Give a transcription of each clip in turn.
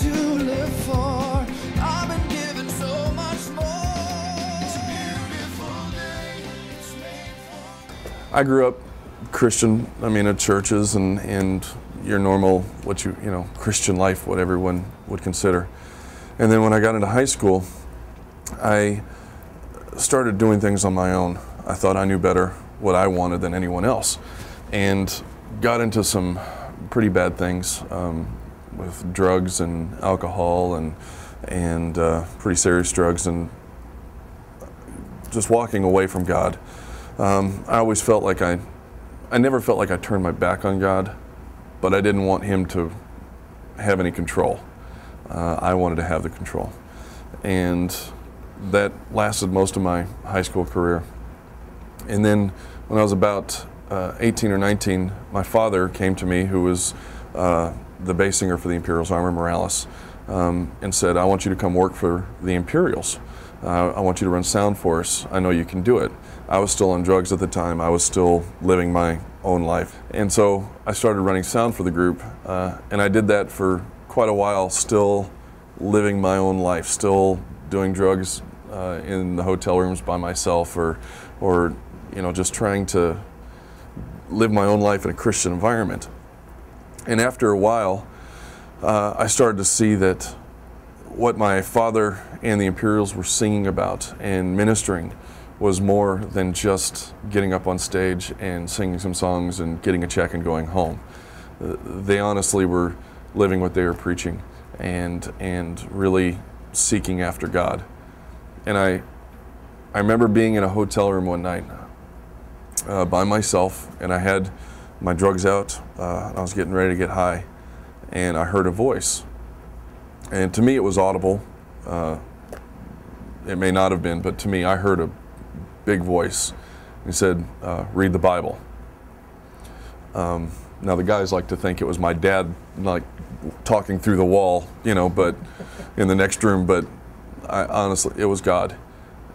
to live for. I've been given so much more. It's a beautiful day. It's made for. I grew up Christian, at churches and your normal, Christian life, what everyone would consider. And then when I got into high school, I started doing things on my own. I thought I knew better what I wanted than anyone else, and got into some pretty bad things with drugs and alcohol and pretty serious drugs, and just walking away from God. I always felt like I never felt like I turned my back on God, but I didn't want Him to have any control. I wanted to have the control. And that lasted most of my high school career. And then when I was about 18 or 19, my father came to me, who was the bass singer for the Imperials, Armor Morales, and said, I want you to come work for the Imperials. I want you to run sound for us. I know you can do it. I was still on drugs at the time. I was still living my own life. And so I started running sound for the group, and I did that for quite a while, still living my own life, still doing drugs in the hotel rooms by myself, or just trying to live my own life in a Christian environment. And after a while, I started to see that what my father and the Imperials were singing about and ministering was more than just getting up on stage and singing some songs and getting a check and going home. They honestly were living what they were preaching and really seeking after God. And I remember being in a hotel room one night by myself, and I had my drugs out. I was getting ready to get high, and I heard a voice. And to me it was audible. It may not have been, but to me I heard a big voice. He said, read the Bible. Now the guys like to think it was my dad, like talking through the wall, but in the next room, but honestly, it was God.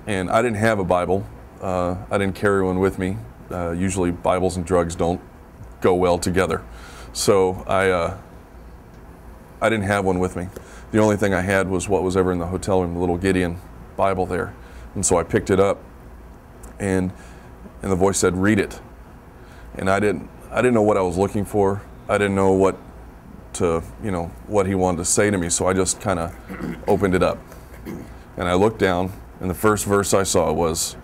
And I didn't have a Bible. I didn't carry one with me. Usually Bibles and drugs don't go well together. So I didn't have one with me. The only thing I had was what was ever in the hotel room, the little Gideon Bible there. And so I picked it up, and the voice said, read it. And I didn't know what I was looking for. I didn't know what he wanted to say to me, so I just kind of opened it up. And I looked down, and the first verse I saw was,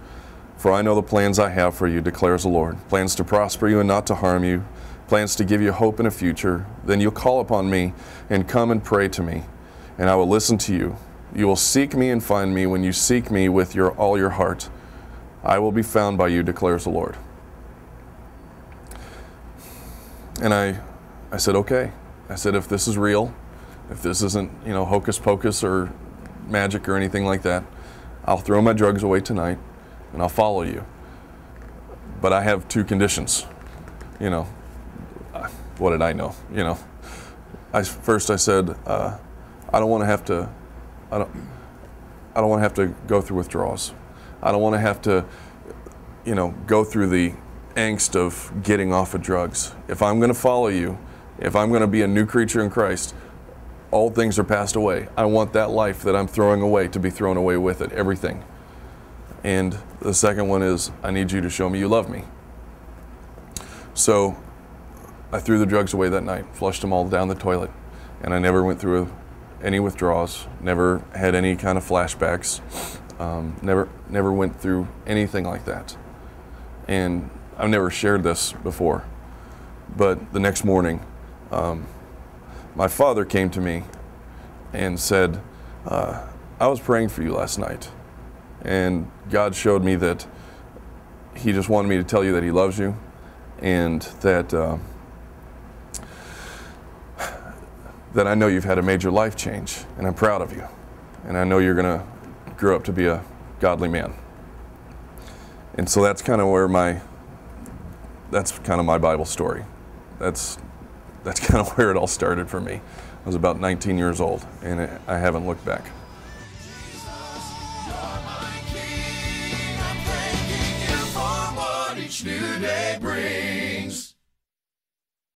for I know the plans I have for you, declares the Lord, plans to prosper you and not to harm you, plans to give you hope in a future. Then you'll call upon me and come and pray to me, and I will listen to you. You will seek me and find me when you seek me with all your heart. I will be found by you, declares the Lord. And I said, okay. I said, if this is real, if this isn't, hocus pocus or magic or anything like that, I'll throw my drugs away tonight and I'll follow you. But I have two conditions. What did I know? First I said, I don't want to have to go through withdrawals. I don't want to have to, go through the angst of getting off of drugs. If I'm going to follow you, if I'm going to be a new creature in Christ, all things are passed away. I want that life that I'm throwing away to be thrown away with it, everything. And the second one is, I need you to show me you love me. So I threw the drugs away that night, flushed them all down the toilet, and I never went through any withdrawals, never had any kind of flashbacks, never went through anything like that. And I've never shared this before, but the next morning, my father came to me and said, I was praying for you last night, and God showed me that He just wanted me to tell you that He loves you, and that I know you've had a major life change, and I'm proud of you, and I know you're going to grow up to be a godly man. And so that's kind of my Bible story. That's kind of where it all started for me. I was about 19 years old, and I haven't looked back. Jesus, you're my King. I'm thanking you for what each new day brings.